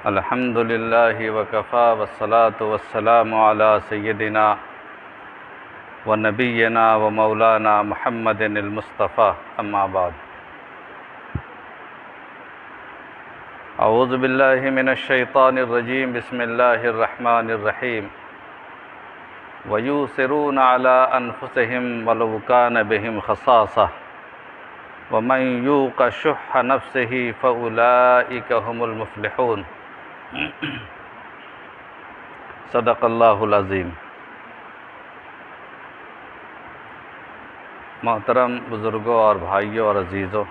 الحمد للہ وکفا والصلاة والسلام علی سیدنا و نبینا و مولانا محمد المصطفیٰ اما بعد اعوذ باللہ من الشیطان الرجیم بسم اللہ الرحمن الرحیم وَيُؤْثِرُونَ عَلَىٰ أَنفُسِهِمْ وَلَوْ كَانَ بِهِمْ خَصَاصَةٌ وَمَنْ يُوقَ شُحَّ نَفْسِهِ فَأُولَٰئِكَ هُمُ الْمُفْلِحُونَ۔ صدق اللہ العظیم۔ محترم بزرگوں اور بھائیوں اور عزیزوں،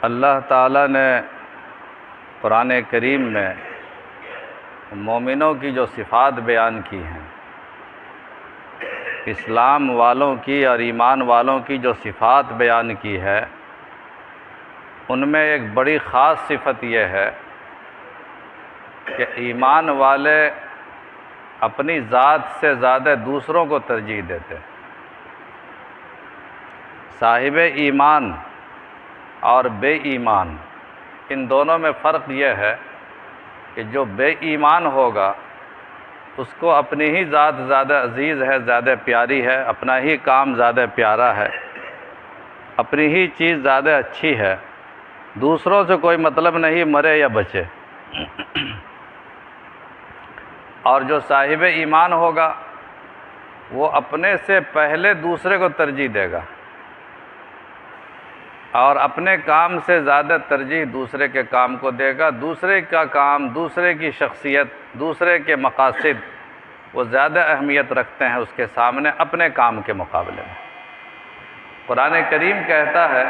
اللہ تعالیٰ نے قرآن کریم میں مومنوں کی جو صفات بیان کی ہیں، اسلام والوں کی اور ایمان والوں کی جو صفات بیان کی ہے، ان میں ایک بڑی خاص صفت یہ ہے کہ ایمان والے اپنی ذات سے زیادہ دوسروں کو ترجیح دیتے ہیں۔ صاحب ایمان اور بے ایمان، ان دونوں میں فرق یہ ہے کہ جو بے ایمان ہوگا اس کو اپنی ہی ذات زیادہ عزیز ہے، زیادہ پیاری ہے، اپنا ہی کام زیادہ پیارا ہے، اپنی ہی چیز زیادہ اچھی ہے، دوسروں سے کوئی مطلب نہیں، مرے یا بچے۔ اور جو صاحب ایمان ہوگا وہ اپنے سے پہلے دوسرے کو ترجیح دے گا اور اپنے کام سے زیادہ ترجیح دوسرے کے کام کو دے گا۔ دوسرے کا کام، دوسرے کی شخصیت، دوسرے کے مقاصد وہ زیادہ اہمیت رکھتے ہیں اس کے سامنے اپنے کام کے مقابلے میں۔ قرآن کریم کہتا ہے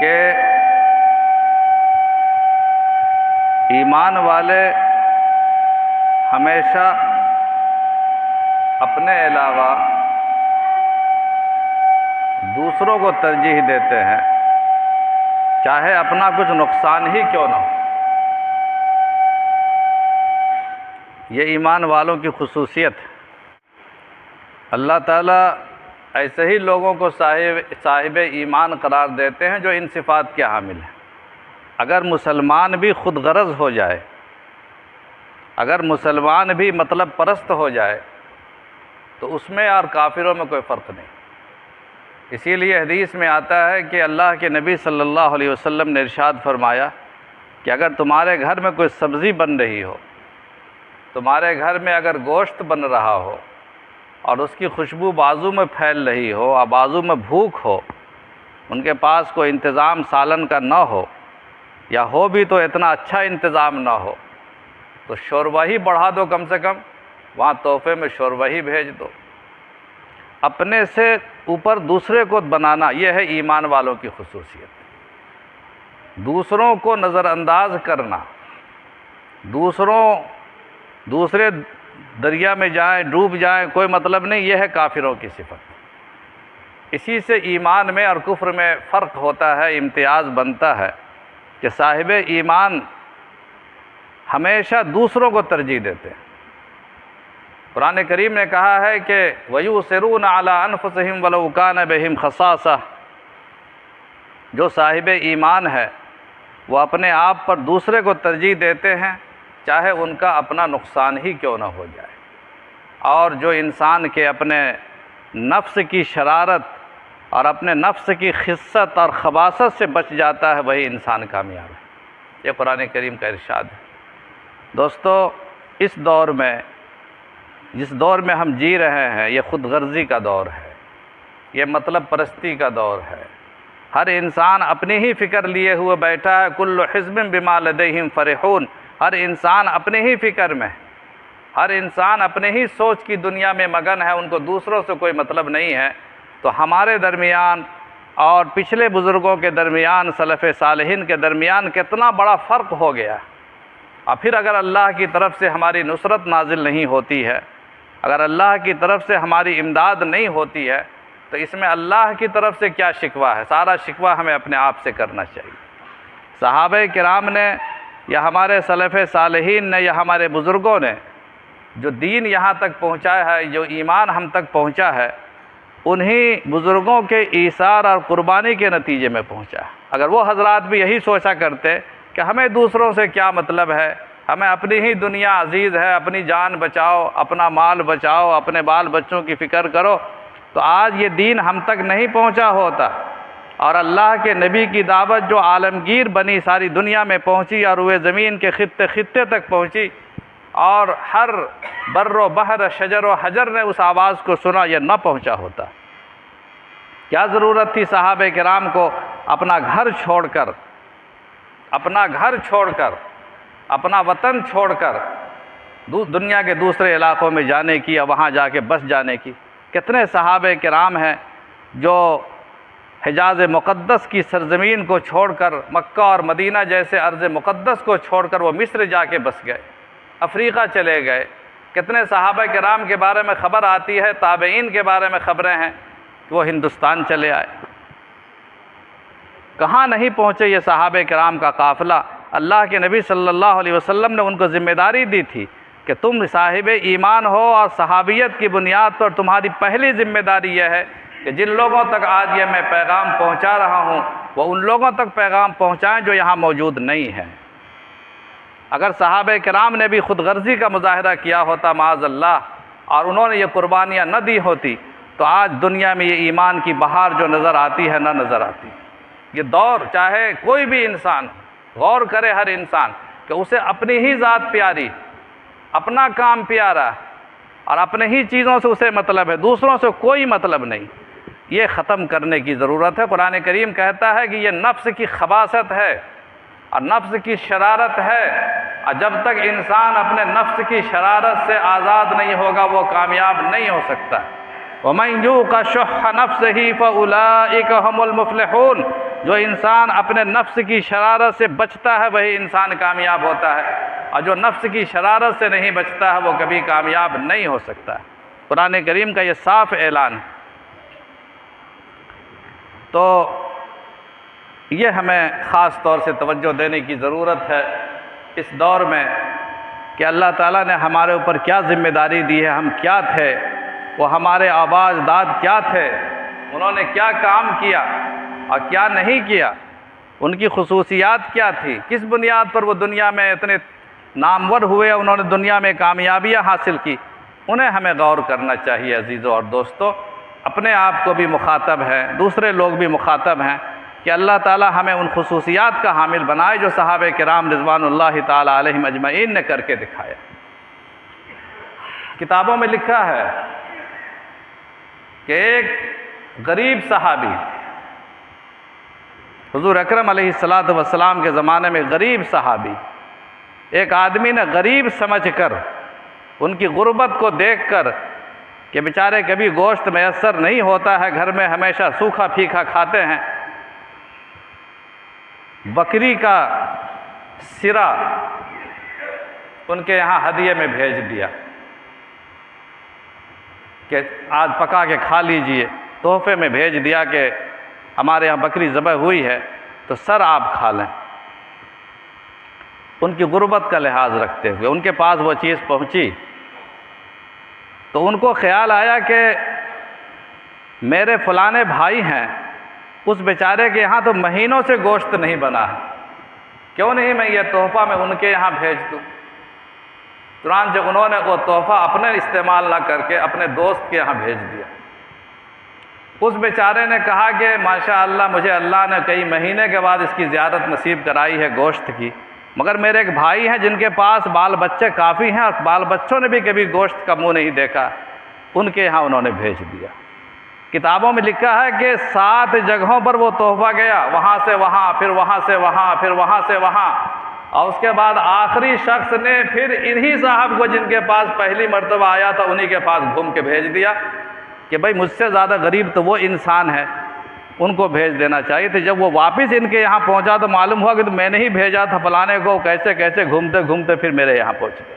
کہ ایمان والے ہمیشہ اپنے علاوہ دوسروں کو ترجیح دیتے ہیں، چاہے اپنا کچھ نقصان ہی کیوں نہ ہو۔ یہ ایمان والوں کی خصوصیت ہے۔ اللہ تعالیٰ ایسے ہی لوگوں کو صاحب ایمان قرار دیتے ہیں جو ان صفات کے حامل ہیں۔ اگر مسلمان بھی خود غرض ہو جائے، اگر مسلمان بھی مطلب پرست ہو جائے تو اس میں اور کافروں میں کوئی فرق نہیں۔ اسی لیے حدیث میں آتا ہے کہ اللہ کے نبی صلی اللہ علیہ وسلم نے ارشاد فرمایا کہ اگر تمہارے گھر میں کوئی سبزی بن رہی ہو، تمہارے گھر میں اگر گوشت بن رہا ہو اور اس کی خوشبو بازو میں پھیل رہی ہو اور بازو میں بھوک ہو، ان کے پاس کوئی انتظام سالن کا نہ ہو یا ہو بھی تو اتنا اچھا انتظام نہ ہو، تو شوربہ ہی بڑھا دو، کم سے کم وہاں تحفے میں شوربہ ہی بھیج دو۔ اپنے سے اوپر دوسرے کو بنانا، یہ ہے ایمان والوں کی خصوصیت۔ دوسروں کو نظر انداز کرنا، دوسرے دریا میں جائیں، ڈوب جائیں، کوئی مطلب نہیں، یہ ہے کافروں کی صفت۔ اسی سے ایمان میں اور کفر میں فرق ہوتا ہے، امتیاز بنتا ہے کہ صاحب ایمان ہمیشہ دوسروں کو ترجیح دیتے ہیں۔ قرآن کریم نے کہا ہے کہ وَيُؤْثِرُونَ عَلَىٰ أَنفُسِهِمْ وَلَوْ كَانَ بِهِمْ خَصَاصَةٌ، جو صاحب ایمان ہے وہ اپنے آپ پر دوسرے کو ترجیح دیتے ہیں، چاہے ان کا اپنا نقصان ہی کیوں نہ ہو جائے۔ اور جو انسان کے اپنے نفس کی شرارت اور اپنے نفس کی خست اور خباثت سے بچ جاتا ہے، وہی انسان کامیاب ہے۔ یہ قرآن کریم کا ارشاد ہے۔ دوستو، اس دور میں، جس دور میں ہم جی رہے ہیں، یہ خود غرضی کا دور ہے، یہ مطلب پرستی کا دور ہے۔ ہر انسان اپنی ہی فکر لیے ہوئے بیٹھا ہے، کل حزب بما لدیہم فرحون۔ ہر انسان اپنے ہی فکر میں، ہر انسان اپنے ہی سوچ کی دنیا میں مگن ہے، ان کو دوسروں سے کوئی مطلب نہیں ہے۔ تو ہمارے درمیان اور پچھلے بزرگوں کے درمیان، سلف صالحین کے درمیان کتنا بڑا فرق ہو گیا۔ اور پھر اگر اللہ کی طرف سے ہماری نصرت نازل نہیں ہوتی ہے، اگر اللہ کی طرف سے ہماری امداد نہیں ہوتی ہے، تو اس میں اللہ کی طرف سے کیا شکوہ ہے؟ سارا شکوہ ہمیں اپنے آپ سے کرنا چاہیے۔ صحابہ کرام نے یا ہمارے سلف صالحین نے یا ہمارے بزرگوں نے جو دین یہاں تک پہنچایا ہے، جو ایمان ہم تک پہنچا ہے، انہی بزرگوں کے ایثار اور قربانی کے نتیجے میں پہنچا۔ اگر وہ حضرات بھی یہی سوچا کرتے کہ ہمیں دوسروں سے کیا مطلب ہے، ہمیں اپنی ہی دنیا عزیز ہے، اپنی جان بچاؤ، اپنا مال بچاؤ، اپنے بال بچوں کی فکر کرو، تو آج یہ دین ہم تک نہیں پہنچا ہوتا۔ اور اللہ کے نبی کی دعوت جو عالمگیر بنی ساری دنیا میں پہنچی اور وہ زمین کے خطے خطے تک پہنچی، اور ہر بر و بحر شجر و حجر نے اس آواز کو سنا، یہ نہ پہنچا ہوتا۔ کیا ضرورت تھی صحابہ کرام کو اپنا گھر چھوڑ کر، اپنا وطن چھوڑ کر دنیا کے دوسرے علاقوں میں جانے کی یا وہاں جا کے بس جانے کی؟ کتنے صحابہ کرام ہیں جو حجاز مقدس کی سرزمین کو چھوڑ کر، مکہ اور مدینہ جیسے ارض مقدس کو چھوڑ کر وہ مصر جا کے بس گئے، افریقہ چلے گئے۔ کتنے صحابہ کرام کے بارے میں خبر آتی ہے، تابعین کے بارے میں خبریں ہیں کہ وہ ہندوستان چلے آئے۔ کہاں نہیں پہنچے یہ صحابہ کرام کا قافلہ؟ اللہ کے نبی صلی اللہ علیہ وسلم نے ان کو ذمہ داری دی تھی کہ تم صاحب ایمان ہو، اور صحابیت کی بنیاد پر تمہاری پہلی ذمہ داری یہ ہے کہ جن لوگوں تک آج یہ میں پیغام پہنچا رہا ہوں وہ ان لوگوں تک پیغام پہنچائیں جو یہاں موجود نہیں ہیں۔ اگر صحابہ کرام نے بھی خود غرضی کا مظاہرہ کیا ہوتا معاذ اللہ، اور انہوں نے یہ قربانیاں نہ دی ہوتی، تو آج دنیا میں یہ ایمان کی بہار جو نظر آتی ہے نہ نظر آتی۔ یہ دور چاہے کوئی بھی انسان غور کرے، ہر انسان، کہ اسے اپنی ہی ذات پیاری، اپنا کام پیارا، اور اپنے ہی چیزوں سے اسے مطلب ہے، دوسروں سے کوئی مطلب نہیں۔ یہ ختم کرنے کی ضرورت ہے۔ قرآن کریم کہتا ہے کہ یہ نفس کی خباثت ہے اور نفس کی شرارت ہے، اور جب تک انسان اپنے نفس کی شرارت سے آزاد نہیں ہوگا وہ کامیاب نہیں ہو سکتا۔ وَمَن يُوقَ شُحَّ نَفْسِهِ فَأُولَٰئِكَ هُمُ الْمُفْلِحُونَ، جو انسان اپنے نفس کی شرارت سے بچتا ہے وہی انسان کامیاب ہوتا ہے، اور جو نفس کی شرارت سے نہیں بچتا ہے وہ کبھی کامیاب نہیں ہو سکتا۔ قرآن کریم کا یہ صاف اعلان ہے۔ تو یہ ہمیں خاص طور سے توجہ دینے کی ضرورت ہے اس دور میں کہ اللہ تعالیٰ نے ہمارے اوپر کیا ذمہ داری دی ہے، ہم کیا تھے، وہ ہمارے آباء اجداد کیا تھے، انہوں نے کیا کام کیا اور کیا نہیں کیا، ان کی خصوصیات کیا تھی، کس بنیاد پر وہ دنیا میں اتنے نامور ہوئے، انہوں نے دنیا میں کامیابیاں حاصل کی، انہیں ہمیں غور کرنا چاہیے عزیزو اور دوستو۔ اپنے آپ کو بھی مخاطب ہیں، دوسرے لوگ بھی مخاطب ہیں کہ اللہ تعالی ہمیں ان خصوصیات کا حامل بنائے جو صحابہ کرام رضوان اللہ تعالی علیہم اجمعین نے کر کے دکھایا۔ کتابوں میں لکھا ہے کہ ایک غریب صحابی، حضور اکرم علیہ السلام کے زمانے میں غریب صحابی، ایک آدمی نے غریب سمجھ کر، ان کی غربت کو دیکھ کر کہ بیچارے کبھی گوشت میسر نہیں ہوتا ہے، گھر میں ہمیشہ سوکھا پھیکا کھاتے ہیں، بکری کا سرا ان کے یہاں ہدیے میں بھیج دیا کہ آج پکا کے کھا لیجئے، تحفے میں بھیج دیا کہ ہمارے یہاں بکری ذبح ہوئی ہے تو سر آپ کھا لیں۔ ان کی غربت کا لحاظ رکھتے ہوئے ان کے پاس وہ چیز پہنچی تو ان کو خیال آیا کہ میرے فلانے بھائی ہیں، اس بیچارے کے یہاں تو مہینوں سے گوشت نہیں بنا ہے، کیوں نہیں میں یہ تحفہ میں ان کے یہاں بھیج دوں۔ چنانچہ انہوں نے وہ تحفہ اپنے استعمال نہ کر کے اپنے دوست کے یہاں بھیج دیا۔ اس بیچارے نے کہا کہ ماشاءاللہ مجھے اللہ نے کئی مہینے کے بعد اس کی زیارت نصیب کرائی ہے گوشت کی، مگر میرے ایک بھائی ہیں جن کے پاس بال بچے کافی ہیں اور بال بچوں نے بھی کبھی گوشت کا منہ نہیں دیکھا، ان کے یہاں انہوں نے بھیج دیا۔ کتابوں میں لکھا ہے کہ 7 جگہوں پر وہ تحفہ گیا، وہاں سے وہاں، پھر وہاں سے وہاں، پھر وہاں سے وہاں، اور اس کے بعد آخری شخص نے پھر انہی صاحب کو جن کے پاس پہلی مرتبہ آیا تھا انہی کے پاس گھوم کے بھیج دیا کہ بھائی مجھ سے زیادہ غریب تو وہ انسان ہے، ان کو بھیج دینا چاہیے تھے۔ جب وہ واپس ان کے یہاں پہنچا تو معلوم ہوا کہ تو میں نے ہی بھیجا تھا فلانے کو، کیسے کیسے گھومتے گھومتے پھر میرے یہاں پہنچ گیا۔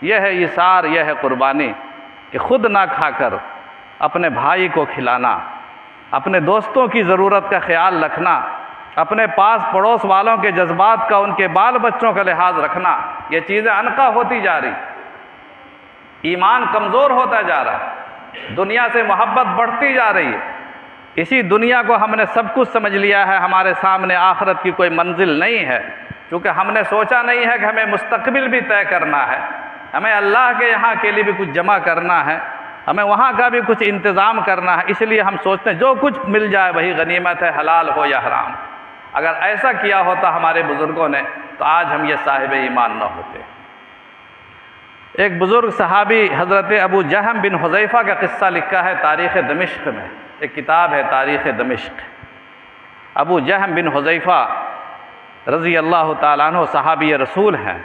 یہ ہے ایثار، یہ ہے قربانی کہ خود نہ کھا کر اپنے بھائی کو کھلانا، اپنے دوستوں کی ضرورت کا خیال رکھنا، اپنے پاس پڑوس والوں کے جذبات کا، ان کے بال بچوں کا لحاظ رکھنا، یہ چیزیں انقا ہوتی جا رہی، ایمان کمزور ہوتا جا رہا۔ دنیا سے محبت بڑھتی جا رہی ہے۔ اسی دنیا کو ہم نے سب کچھ سمجھ لیا ہے، ہمارے سامنے آخرت کی کوئی منزل نہیں ہے، چونکہ ہم نے سوچا نہیں ہے کہ ہمیں مستقبل بھی طے کرنا ہے، ہمیں اللہ کے یہاں کے لیے بھی کچھ جمع کرنا ہے، ہمیں وہاں کا بھی کچھ انتظام کرنا ہے۔ اس لیے ہم سوچتے ہیں جو کچھ مل جائے وہی غنیمت ہے، حلال ہو یا حرام۔ اگر ایسا کیا ہوتا ہمارے بزرگوں نے تو آج ہم یہ صاحب ایمان نہ ہوتے۔ ایک بزرگ صحابی حضرت ابو جہم بن حذیفہ کا قصہ لکھا ہے تاریخ دمشق میں، ایک کتاب ہے تاریخ دمشق۔ ابو جہم بن حذیفہ رضی اللہ تعالیٰ عنہ صحابی رسول ہیں۔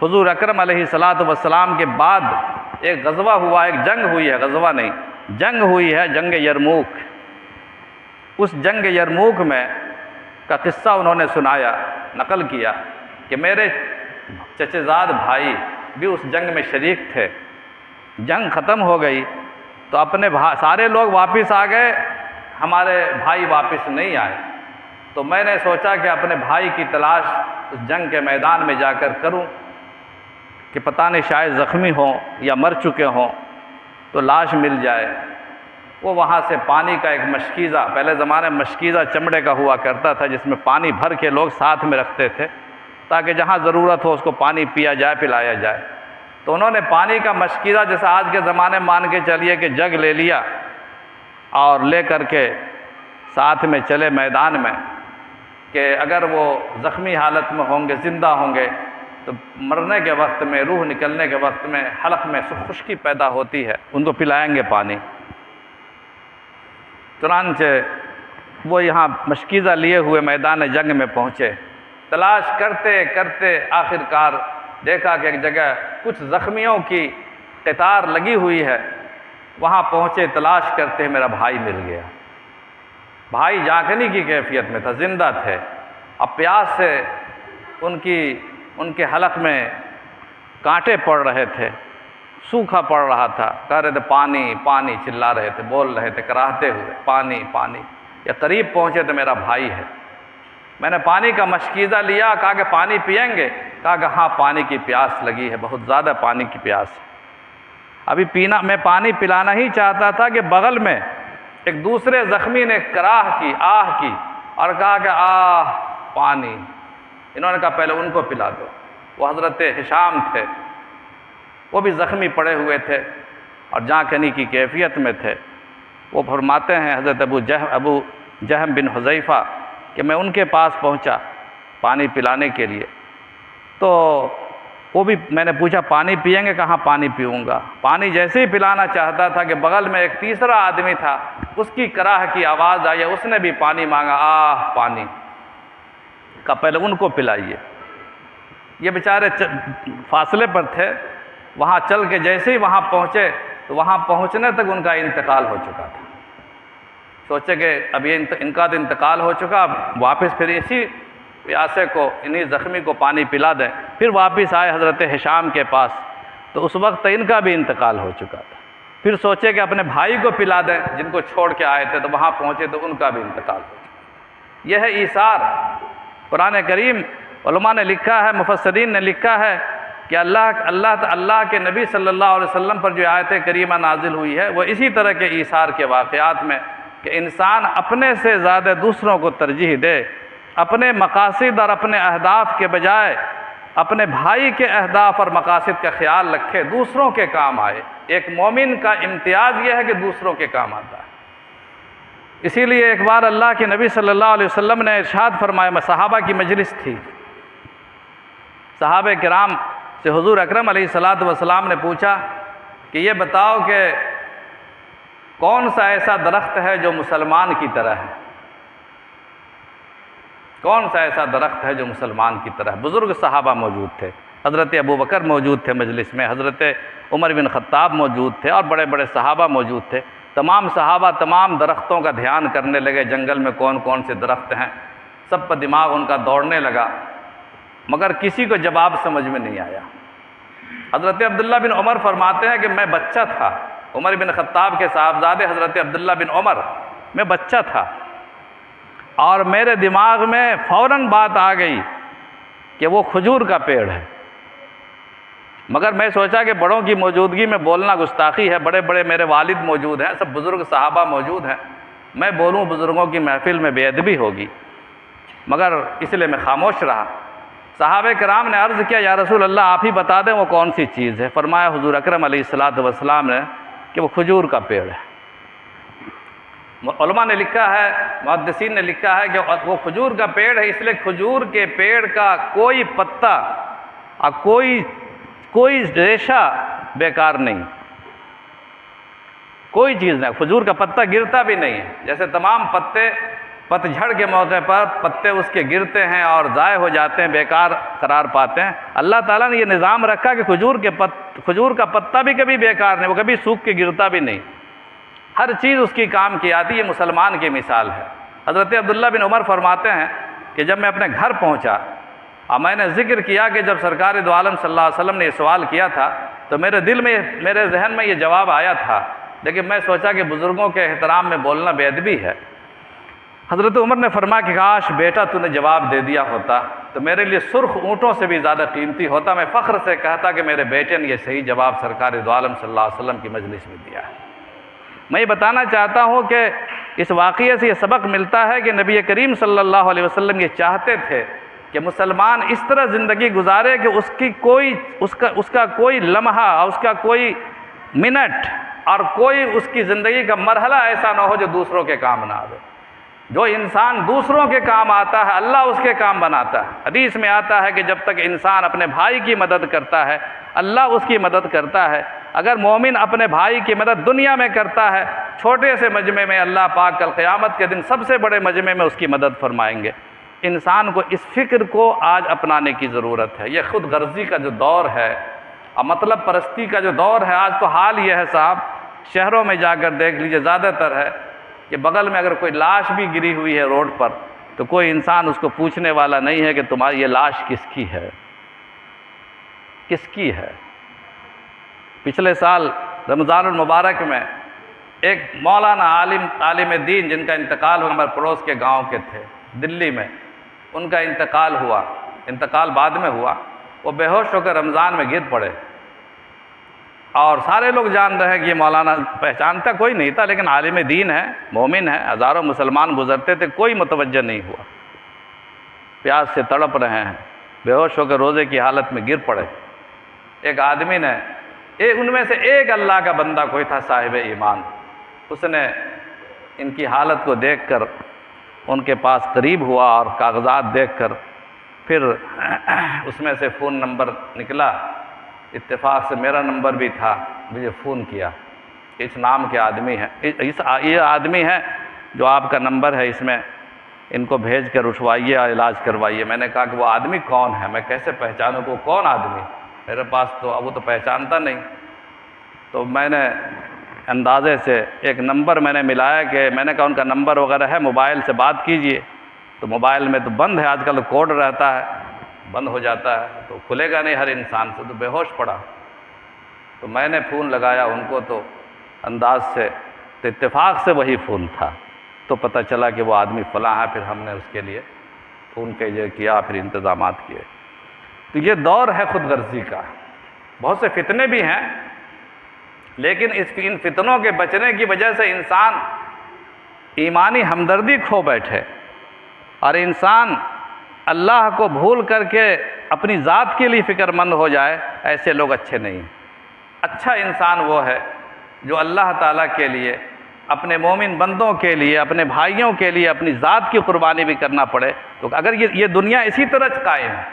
حضور اکرم علیہ السلام کے بعد ایک غزوہ ہوا، ایک جنگ ہوئی ہے، غزوہ نہیں، جنگ ہوئی ہے، جنگ یرموک۔ اس جنگ یرموک میں کا قصہ انہوں نے سنایا، نقل کیا کہ میرے چچے زاد بھائی بھی اس جنگ میں شریک تھے۔ جنگ ختم ہو گئی تو اپنے سارے لوگ واپس آ گئے، ہمارے بھائی واپس نہیں آئے۔ تو میں نے سوچا کہ اپنے بھائی کی تلاش اس جنگ کے میدان میں جا کر کروں کہ پتہ نہیں شاید زخمی ہوں یا مر چکے ہوں تو لاش مل جائے۔ وہ وہاں سے پانی کا ایک مشکیزہ، پہلے زمانے میں مشکیزہ چمڑے کا ہوا کرتا تھا جس میں پانی بھر کے لوگ ساتھ میں رکھتے تھے تاکہ جہاں ضرورت ہو اس کو پانی پیا جائے، پلایا جائے۔ تو انہوں نے پانی کا مشکیزہ جیسے آج کے زمانے مان کے چلیے کہ جگ لے لیا اور لے کر کے ساتھ میں چلے میدان میں کہ اگر وہ زخمی حالت میں ہوں گے، زندہ ہوں گے تو مرنے کے وقت میں، روح نکلنے کے وقت میں حلق میں خشکی پیدا ہوتی ہے، ان کو پلائیں گے پانی۔ چنانچہ وہ یہاں مشکیزہ لیے ہوئے میدان جنگ میں پہنچے، تلاش کرتے کرتے آخرکار دیکھا کہ ایک جگہ کچھ زخمیوں کی قطار لگی ہوئی ہے، وہاں پہنچے، تلاش کرتے میرا بھائی مل گیا۔ بھائی جاگنے کی کیفیت میں تھا، زندہ تھے، اب پیاس سے ان کے حلق میں کانٹے پڑ رہے تھے، سوکھا پڑ رہا تھا، کہہ رہے تھے پانی پانی، چلا رہے تھے، بول رہے تھے کراہتے ہوئے پانی پانی۔ یا قریب پہنچے تو میرا بھائی ہے۔ میں نے پانی کا مشکیزہ لیا، کہا کہ پانی پئیں گے؟ کہا کہ ہاں پانی کی پیاس لگی ہے، بہت زیادہ پانی کی پیاس ہے۔ ابھی پینا، میں پانی پلانا ہی چاہتا تھا کہ بغل میں ایک دوسرے زخمی نے کراہ کی، آہ کی اور کہا کہ آہ پانی۔ انہوں نے کہا پہلے ان کو پلا دو۔ وہ حضرت ہشام تھے، وہ بھی زخمی پڑے ہوئے تھے اور جاں کنی کی کیفیت میں تھے۔ وہ فرماتے ہیں حضرت ابو جہم بن حذیفہ کہ میں ان کے پاس پہنچا پانی پلانے کے لیے، تو وہ بھی، میں نے پوچھا پانی پئیں گے؟ کہاں پانی پیوں گا۔ پانی جیسے ہی پلانا چاہتا تھا کہ بغل میں ایک تیسرا آدمی تھا، اس کی کراہ کی آواز آئی، اس نے بھی پانی مانگا، آہ پانی۔ کہا پہلے ان کو پلائیے۔ یہ بیچارے فاصلے پر تھے، وہاں چل کے جیسے ہی وہاں پہنچے تو وہاں پہنچنے تک ان کا انتقال ہو چکا تھا۔ سوچے کہ اب یہ ان کا انتقال ہو چکا، اب واپس پھر اسی پیاسے کو، انہی زخمی کو پانی پلا دیں۔ پھر واپس آئے حضرت ہشام کے پاس تو اس وقت ان کا بھی انتقال ہو چکا تھا۔ پھر سوچے کہ اپنے بھائی کو پلا دیں جن کو چھوڑ کے آئے تھے، تو وہاں پہنچے تو ان کا بھی انتقال ہو چکا۔ یہ ہے ایثار۔ قرآن کریم علماء نے لکھا ہے، مفسرین نے لکھا ہے کہ اللہ کے نبی صلی اللہ علیہ وسلم پر جو آیت کریمہ نازل ہوئی ہے وہ اسی طرح کے ایثار کے واقعات میں، کہ انسان اپنے سے زیادہ دوسروں کو ترجیح دے، اپنے مقاصد اور اپنے اہداف کے بجائے اپنے بھائی کے اہداف اور مقاصد کا خیال رکھے، دوسروں کے کام آئے۔ ایک مومن کا امتیاز یہ ہے کہ دوسروں کے کام آتا ہے۔ اسی لیے ایک بار اللہ کے نبی صلی اللہ علیہ وسلم نے ارشاد فرمایا، صحابہ کی مجلس تھی، صحابہ کرام سے حضور اکرم علیہ السلام نے پوچھا کہ یہ بتاؤ کہ کون سا ایسا درخت ہے جو مسلمان کی طرح ہے؟ کون سا ایسا درخت ہے جو مسلمان کی طرح ہے؟ بزرگ صحابہ موجود تھے، حضرت ابوبکر موجود تھے مجلس میں، حضرت عمر بن خطاب موجود تھے اور بڑے بڑے صحابہ موجود تھے۔ تمام صحابہ تمام درختوں کا دھیان کرنے لگے، جنگل میں کون کون سے درخت ہیں، سب پر دماغ ان کا دوڑنے لگا، مگر کسی کو جواب سمجھ میں نہیں آیا۔ حضرت عبداللہ بن عمر فرماتے ہیں کہ میں بچہ تھا، عمر بن خطاب کے صاحبزادے حضرت عبداللہ بن عمر، میں بچہ تھا اور میرے دماغ میں فوراً بات آ گئی کہ وہ کھجور کا پیڑ ہے۔ مگر میں سوچا کہ بڑوں کی موجودگی میں بولنا گستاخی ہے، بڑے بڑے میرے والد موجود ہیں، سب بزرگ صحابہ موجود ہیں، میں بولوں بزرگوں کی محفل میں بے ادبی ہوگی، مگر اس لیے میں خاموش رہا۔ صحابہ کرام نے عرض کیا یا رسول اللہ آپ ہی بتا دیں وہ کون سی چیز ہے؟ فرمایا حضور اکرم علیہ الصلوۃ والسلام نے کہ وہ کھجور کا پیڑ ہے۔ علماء نے لکھا ہے، محدثین نے لکھا ہے کہ وہ کھجور کا پیڑ ہے، اس لیے کھجور کے پیڑ کا کوئی پتا اور کوئی ریشہ بیکار نہیں، کوئی چیز نہیں، کھجور کا پتا گرتا بھی نہیں ہے۔ جیسے تمام پتے پتجھڑ کے موقع پر پتے اس کے گرتے ہیں اور ضائع ہو جاتے ہیں، بیکار قرار پاتے ہیں، اللہ تعالیٰ نے یہ نظام رکھا کہ کھجور کا پتا بھی کبھی بیکار نہیں، وہ کبھی سوکھ کے گرتا بھی نہیں، ہر چیز اس کی کام کی آتی ہے۔ یہ مسلمان کی مثال ہے۔ حضرت عبداللہ بن عمر فرماتے ہیں کہ جب میں اپنے گھر پہنچا اور میں نے ذکر کیا کہ جب سرکار دو عالم صلی اللہ علیہ وسلم نے یہ سوال کیا تھا تو میرے ذہن میں یہ جواب آیا تھا، لیکن میں سوچا کہ بزرگوں کے احترام میں بولنا بے ادبی ہے۔ حضرت عمر نے فرمایا کہ کاش بیٹا تو نے جواب دے دیا ہوتا تو میرے لیے سرخ اونٹوں سے بھی زیادہ قیمتی ہوتا، میں فخر سے کہتا کہ میرے بیٹے نے یہ صحیح جواب سرکار دو عالم صلی اللہ علیہ وسلم کی مجلس میں دیا ہے۔ میں یہ بتانا چاہتا ہوں کہ اس واقعے سے یہ سبق ملتا ہے کہ نبی کریم صلی اللہ علیہ وسلم یہ چاہتے تھے کہ مسلمان اس طرح زندگی گزارے کہ اس کا کوئی لمحہ، اس کا کوئی منٹ اور کوئی اس کی زندگی کا مرحلہ ایسا نہ ہو جو دوسروں کے کام نہ آئے۔ جو انسان دوسروں کے کام آتا ہے اللہ اس کے کام بناتا ہے۔ حدیث میں آتا ہے کہ جب تک انسان اپنے بھائی کی مدد کرتا ہے اللہ اس کی مدد کرتا ہے۔ اگر مومن اپنے بھائی کی مدد دنیا میں کرتا ہے، چھوٹے سے مجمع میں اللہ پاک کل قیامت کے دن سب سے بڑے مجمع میں اس کی مدد فرمائیں گے۔ انسان کو اس فکر کو آج اپنانے کی ضرورت ہے۔ یہ خود غرضی کا جو دور ہے اور مطلب پرستی کا جو دور ہے، آج تو حال یہ ہے صاحب، شہروں میں جا کر دیکھ لیجئے زیادہ تر ہے کہ بغل میں اگر کوئی لاش بھی گری ہوئی ہے روڈ پر تو کوئی انسان اس کو پوچھنے والا نہیں ہے کہ تمہاری یہ لاش کس کی ہے، کس کی ہے۔ پچھلے سال رمضان المبارک میں ایک مولانا عالم دین جن کا انتقال ہوا، ہمارے پڑوس کے گاؤں کے تھے دلی میں، ان کا انتقال ہوا، انتقال بعد میں ہوا، وہ بے ہوش ہو کر رمضان میں گر پڑے اور سارے لوگ جان رہے ہیں کہ یہ مولانا، پہچانتا کوئی نہیں تھا لیکن عالم دین ہے، مومن ہے، ہزاروں مسلمان گزرتے تھے، کوئی متوجہ نہیں ہوا، پیاس سے تڑپ رہے ہیں، بے ہوش ہو کر روزے کی حالت میں گر پڑے۔ ایک آدمی نے ان میں سے ایک اللہ کا بندہ کوئی تھا صاحب ایمان، اس نے ان کی حالت کو دیکھ کر ان کے پاس قریب ہوا اور کاغذات دیکھ کر پھر اس میں سے فون نمبر نکلا، اتفاق سے میرا نمبر بھی تھا، مجھے فون کیا، اس نام کے آدمی ہیں، یہ آدمی ہے جو آپ کا نمبر ہے، اس میں ان کو بھیج کر اٹھوائیے اور علاج کروائیے۔ میں نے کہا کہ وہ آدمی کون ہے، میں کیسے پہچانوں کہ وہ کون آدمی، میرے پاس تو وہ تو پہچانتا نہیں۔ تو میں نے اندازے سے ایک نمبر میں نے ملایا کہ میں نے کہا ان کا نمبر وغیرہ ہے، موبائل سے بات کیجئے، تو موبائل میں تو بند ہے، آج کل کوڈ رہتا ہے، بند ہو جاتا ہے تو کھلے گا نہیں ہر انسان سے، تو بے ہوش پڑا۔ تو میں نے فون لگایا ان کو تو انداز سے، تو اتفاق سے وہی فون تھا، تو پتہ چلا کہ وہ آدمی فلاں ہے، پھر ہم نے اس کے لیے فون کیا، پھر انتظامات کیے۔ تو یہ دور ہے خود غرضی کا، بہت سے فتنے بھی ہیں لیکن ان فتنوں کے بچنے کی وجہ سے انسان ایمانی ہمدردی کھو بیٹھے اور انسان اللہ کو بھول کر کے اپنی ذات کے لیے فکر مند ہو جائے، ایسے لوگ اچھے نہیں ہیں۔ اچھا انسان وہ ہے جو اللہ تعالیٰ کے لیے، اپنے مومن بندوں کے لیے، اپنے بھائیوں کے لیے اپنی ذات کی قربانی بھی کرنا پڑے۔ تو اگر یہ دنیا اسی طرح قائم ہے،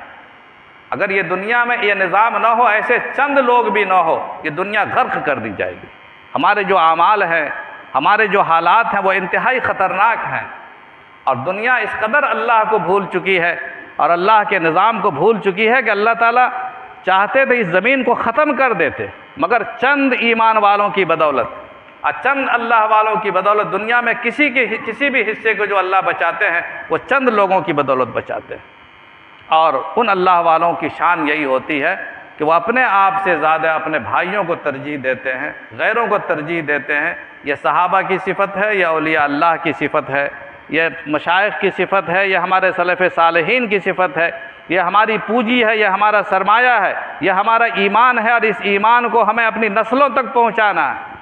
اگر یہ دنیا میں یہ نظام نہ ہو، ایسے چند لوگ بھی نہ ہو، یہ دنیا غرق کر دی جائے گی۔ ہمارے جو اعمال ہیں، ہمارے جو حالات ہیں وہ انتہائی خطرناک ہیں، اور دنیا اس قدر اللہ کو بھول چکی ہے اور اللہ کے نظام کو بھول چکی ہے کہ اللہ تعالیٰ چاہتے تھے اس زمین کو ختم کر دیتے، مگر چند ایمان والوں کی بدولت اور چند اللہ والوں کی بدولت دنیا میں کسی بھی حصے کو جو اللہ بچاتے ہیں وہ چند لوگوں کی بدولت بچاتے ہیں۔ اور ان اللہ والوں کی شان یہی ہوتی ہے کہ وہ اپنے آپ سے زیادہ اپنے بھائیوں کو ترجیح دیتے ہیں، غیروں کو ترجیح دیتے ہیں۔ یہ صحابہ کی صفت ہے، یہ اولیاء اللہ کی صفت ہے، یہ مشائخ کی صفت ہے، یہ ہمارے سلف صالحین کی صفت ہے یہ ہماری پونجی ہے، یہ ہمارا سرمایہ ہے، یہ ہمارا ایمان ہے، اور اس ایمان کو ہمیں اپنی نسلوں تک پہنچانا ہے،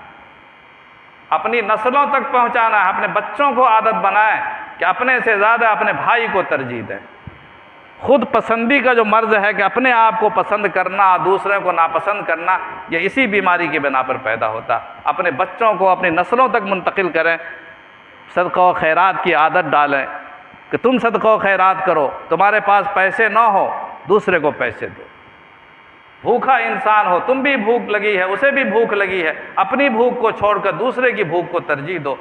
اپنی نسلوں تک پہنچانا ہے۔ اپنے بچوں کو عادت بنائیں کہ اپنے سے زیادہ اپنے بھائی کو ترجیح دیں۔ خود پسندی کا جو مرض ہے کہ اپنے آپ کو پسند کرنا، دوسرے کو ناپسند کرنا، یہ اسی بیماری کی بنا پر پیدا ہوتا۔ اپنے بچوں کو اپنی نسلوں تک منتقل کریں، صدقہ و خیرات کی عادت ڈالیں کہ تم صدقہ و خیرات کرو، تمہارے پاس پیسے نہ ہو دوسرے کو پیسے دو، بھوکا انسان ہو، تم بھی بھوک لگی ہے، اسے بھی بھوک لگی ہے، اپنی بھوک کو چھوڑ کر دوسرے کی بھوک کو ترجیح دو۔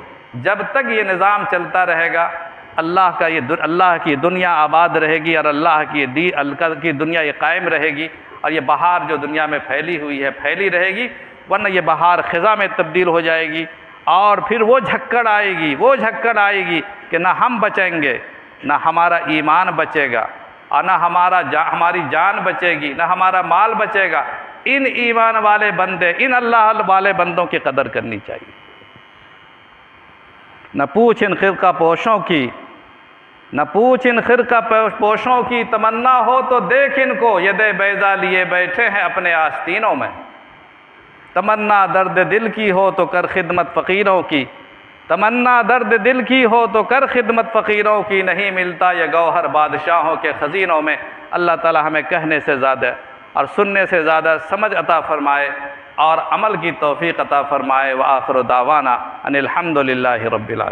جب تک یہ نظام چلتا رہے گا، اللہ کی دنیا آباد رہے گی، اور اللہ کی دنیا یہ قائم رہے گی، اور یہ بہار جو دنیا میں پھیلی ہوئی ہے پھیلی رہے گی، ورنہ یہ بہار خزاں میں تبدیل ہو جائے گی، اور پھر وہ جھکڑ آئے گی کہ نہ ہم بچیں گے، نہ ہمارا ایمان بچے گا، اور نہ ہماری جان بچے گی، نہ ہمارا مال بچے گا۔ ان ایمان والے بندے، ان اللہ والے بندوں کی قدر کرنی چاہیے۔ نہ پوچھ ان خرقہ پوشوں کی، نہ پوچھ ان خرقہ پوشوں کی، تمنا ہو تو دیکھ ان کو، ید بیضا لیے بیٹھے ہیں اپنے آستینوں میں۔ تمنا درد دل کی ہو تو کر خدمت فقیروں کی، تمنا درد دل کی ہو تو کر خدمت فقیروں کی، نہیں ملتا یہ گوہر بادشاہوں کے خزینوں میں۔ اللہ تعالی ہمیں کہنے سے زیادہ اور سننے سے زیادہ سمجھ عطا فرمائے اور عمل کی توفیق عطا فرمائے۔ وآخر دعوانا ان الحمد للہ رب العالمین۔